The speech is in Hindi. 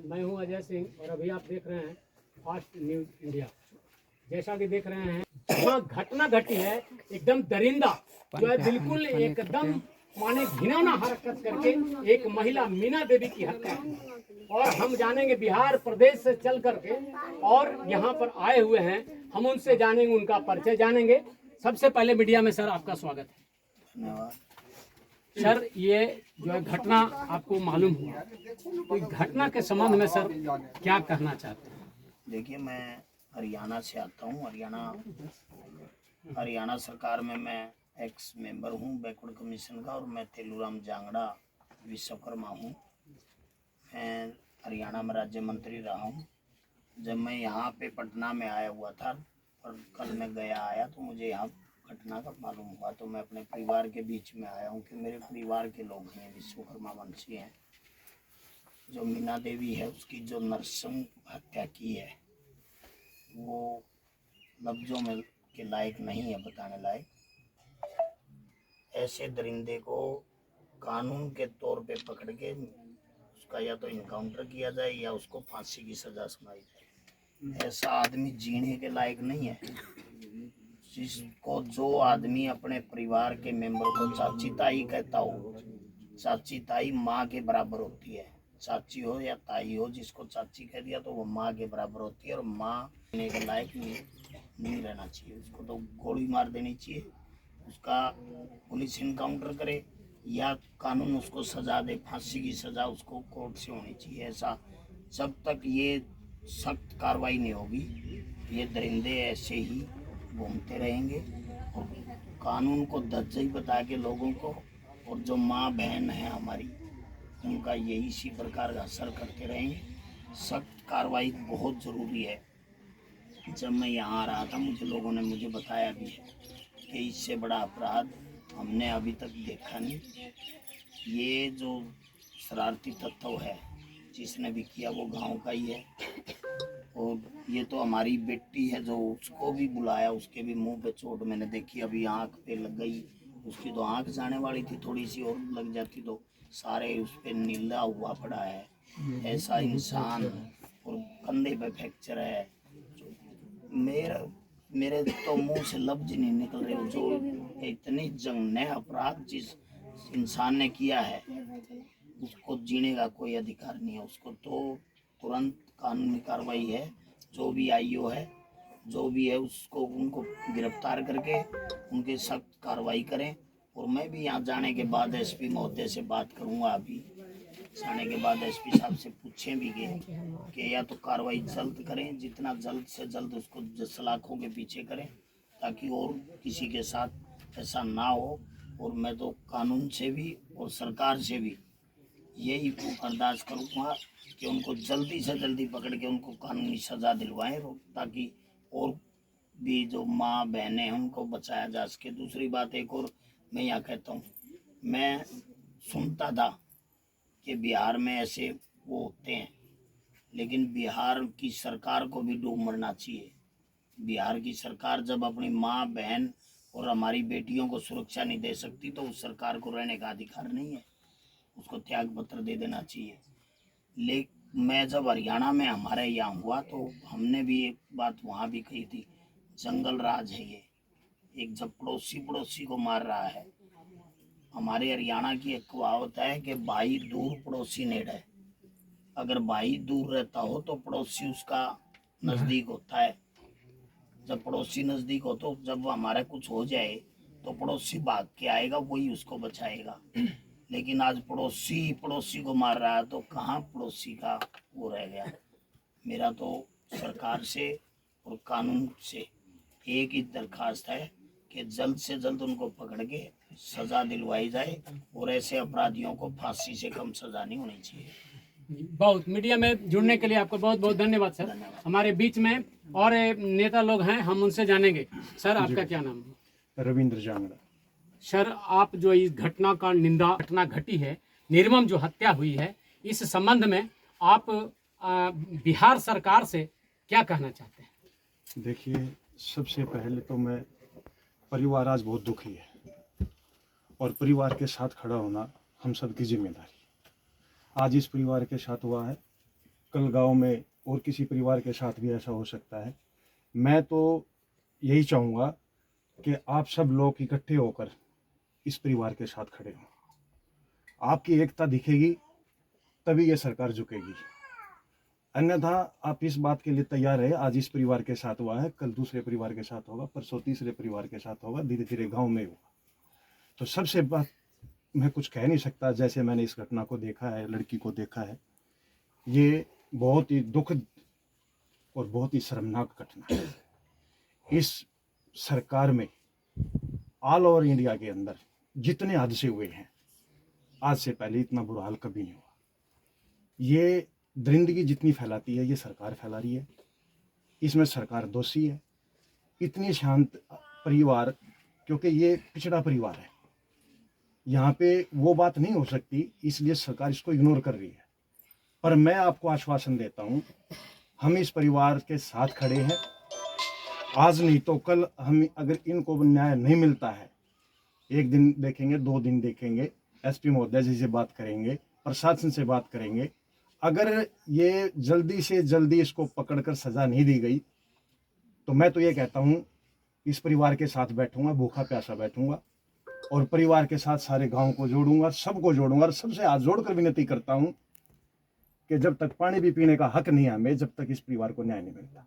मैं हूं अजय सिंह और अभी आप देख रहे हैं फास्ट न्यूज इंडिया। जैसा कि देख रहे हैं, जहाँ घटना घटी है एकदम दरिंदा, जो है बिल्कुल एकदम माने घिनौना हरकत करके एक महिला मीना देवी की हत्या है। और हम जानेंगे बिहार प्रदेश से चल करके और यहाँ पर आए हुए हैं, हम उनसे जानेंगे, उनका परिचय जानेंगे। सबसे पहले मीडिया में सर आपका स्वागत है। धन्यवाद। सर, ये जो है घटना आपको मालूम हुआ, तो इस घटना के संबंध में सर क्या कहना चाहते हैं? देखिए, मैं हरियाणा से आता हूँ। हरियाणा सरकार में मैं एक्स मेंबर हूँ बैकवर्ड कमीशन का, और मैं तेलूराम जांगड़ा विश्वकर्मा हूँ। मैं हरियाणा में राज्य मंत्री रहा हूँ। जब मैं यहाँ पे पटना में आया हुआ था और कल मैं गया आया, तो मुझे यहाँ घटना का मालूम हुआ। तो मैं अपने परिवार के बीच में आया हूँ कि मेरे परिवार के लोग हैं, विश्वकर्मा वंशी हैं। जो मीना देवी है, उसकी जो नरसंग हत्या की है, वो लफ्जों में के लायक नहीं है, बताने लायक। ऐसे दरिंदे को कानून के तौर पे पकड़ के उसका या तो इनकाउंटर किया जाए या उसको फांसी की सजा सुनाई जाए। ऐसा आदमी जीने के लायक नहीं है। जिसको जो आदमी अपने परिवार के मेंबर को चाची ताई कहता हो, चाची ताई माँ के बराबर होती है। चाची हो या ताई हो, जिसको चाची कह दिया तो वो माँ के बराबर होती है, और माँ जीने के लायक नहीं रहना चाहिए। उसको तो गोली मार देनी चाहिए, उसका पुलिस इनकाउंटर करे या कानून उसको सजा दे, फांसी की सजा उसको कोर्ट से होनी चाहिए। ऐसा जब तक ये सख्त कार्रवाई नहीं होगी, ये दरिंदे ऐसे ही घूमते रहेंगे और कानून को धज्जी बता के लोगों को, और जो माँ बहन है हमारी, उनका यही इसी प्रकार का असर करते रहेंगे। सख्त कार्रवाई बहुत ज़रूरी है। जब मैं यहाँ आ रहा था, लोगों ने मुझे बताया भी है कि इससे बड़ा अपराध हमने अभी तक देखा नहीं। ये जो शरारती तत्व है, जिसने भी किया वो गांव का ही है। और ये तो हमारी बेटी है, जो उसको भी बुलाया, उसके भी मुंह पे चोट मैंने देखी, अभी आंख पे लग गई। उसकी तो आंख जाने वाली थी, थोड़ी सी और लग जाती तो सारे उस पर नीला हुआ पड़ा है। ऐसा इंसान, और कंधे पे फ्रैक्चर है। मेरे तो मुंह से लफ्ज नहीं निकल रहे। जो इतनी जघन्य अपराध जिस इंसान ने किया है, उसको जीने का कोई अधिकार नहीं है। उसको तो तुरंत कानूनी कार्रवाई है, जो भी आईओ है, जो भी है, उसको उनको गिरफ्तार करके उनके सख्त कार्रवाई करें। और मैं भी यहाँ जाने के बाद एसपी महोदय से बात करूँगा। अभी जाने के बाद एसपी साहब से पूछें भी गए कि या तो कार्रवाई जल्द करें, जितना जल्द से जल्द उसको सलाखों के पीछे करें, ताकि और किसी के साथ ऐसा ना हो। और मैं तो कानून से भी और सरकार से भी यही अरदास करूँगा कि उनको जल्दी से जल्दी पकड़ के उनको कानूनी सज़ा दिलवाएं, ताकि और भी जो माँ बहनें हैं उनको बचाया जा सके। दूसरी बात एक और मैं यहाँ कहता हूँ, मैं सुनता था कि बिहार में ऐसे वो होते हैं, लेकिन बिहार की सरकार को भी डूब मरना चाहिए। बिहार की सरकार जब अपनी माँ बहन और हमारी बेटियों को सुरक्षा नहीं दे सकती, तो उस सरकार को रहने का अधिकार नहीं है, उसको त्याग पत्र दे देना चाहिए। लेकिन मैं जब हरियाणा में हमारे यहाँ हुआ, तो हमने भी एक बात वहाँ भी कही थी, जंगल राज है ये। एक जब पड़ोसी को मार रहा है। हमारे हरियाणा की एक कहावत है कि भाई दूर पड़ोसी नेड़ है। अगर भाई दूर रहता हो तो पड़ोसी उसका नज़दीक होता है। जब पड़ोसी नज़दीक हो, तो जब हमारा कुछ हो जाए तो पड़ोसी भाग के आएगा, वही उसको बचाएगा। लेकिन आज पड़ोसी को मार रहा है, तो कहाँ पड़ोसी का वो रह गया। मेरा तो सरकार से और कानून से एक ही दरखास्त है कि जल्द से जल्द उनको पकड़ के सज़ा दिलवाई जाए, और ऐसे अपराधियों को फांसी से कम सज़ा नहीं होनी चाहिए। बहुत मीडिया में जुड़ने के लिए आपको बहुत बहुत धन्यवाद सर। हमारे बीच में और नेता लोग हैं, हम उनसे जानेंगे। सर, आपका क्या नाम है? रविंद्र जांगड़ा। सर, आप जो इस घटना का घटना घटी है, निर्मम जो हत्या हुई है, इस संबंध में आप बिहार सरकार से क्या कहना चाहते हैं? देखिए, सबसे पहले तो मैं परिवार आज बहुत दुखी है, और परिवार के साथ खड़ा होना हम सबकी जिम्मेदारी। आज इस परिवार के साथ हुआ है, कल गांव में और किसी परिवार के साथ भी ऐसा हो सकता है। मैं तो यही चाहूँगा कि आप सब लोग इकट्ठे होकर इस परिवार के साथ खड़े हों। आपकी एकता दिखेगी तभी ये सरकार झुकेगी, अन्यथा आप इस बात के लिए तैयार है, आज इस परिवार के साथ हुआ है, कल दूसरे परिवार के साथ होगा, परसों तीसरे परिवार के साथ होगा, धीरे धीरे गांव में होगा। तो सबसे बात मैं कुछ कह नहीं सकता, जैसे मैंने इस घटना को देखा है, लड़की को देखा है, ये बहुत ही दुखद और बहुत ही शर्मनाक घटना है। इस सरकार में ऑल ओवर इंडिया के अंदर जितने हादसे हुए हैं, आज से पहले इतना बुरा हाल कभी नहीं हुआ। ये दरिंदगी जितनी फैलाती है ये सरकार फैला रही है, इसमें सरकार दोषी है। इतनी शांत परिवार, क्योंकि ये पिछड़ा परिवार है, यहाँ पे वो बात नहीं हो सकती, इसलिए सरकार इसको इग्नोर कर रही है। पर मैं आपको आश्वासन देता हूँ, हम इस परिवार के साथ खड़े हैं। आज नहीं तो कल हम, अगर इनको न्याय नहीं मिलता है, एक दिन देखेंगे, 2 दिन देखेंगे, एसपी महोदय जी से बात करेंगे, प्रशासन से बात करेंगे। अगर ये जल्दी से जल्दी इसको पकड़कर सजा नहीं दी गई तो मैं तो ये कहता हूँ, इस परिवार के साथ बैठूंगा, भूखा प्यासा बैठूंगा और परिवार के साथ सारे गांव को जोड़ूंगा, सबको जोड़ूंगा। और सबसे हाथ जोड़कर विनती करता हूँ कि जब तक पानी भी पीने का हक नहीं है हमें, जब तक इस परिवार को न्याय नहीं मिलता।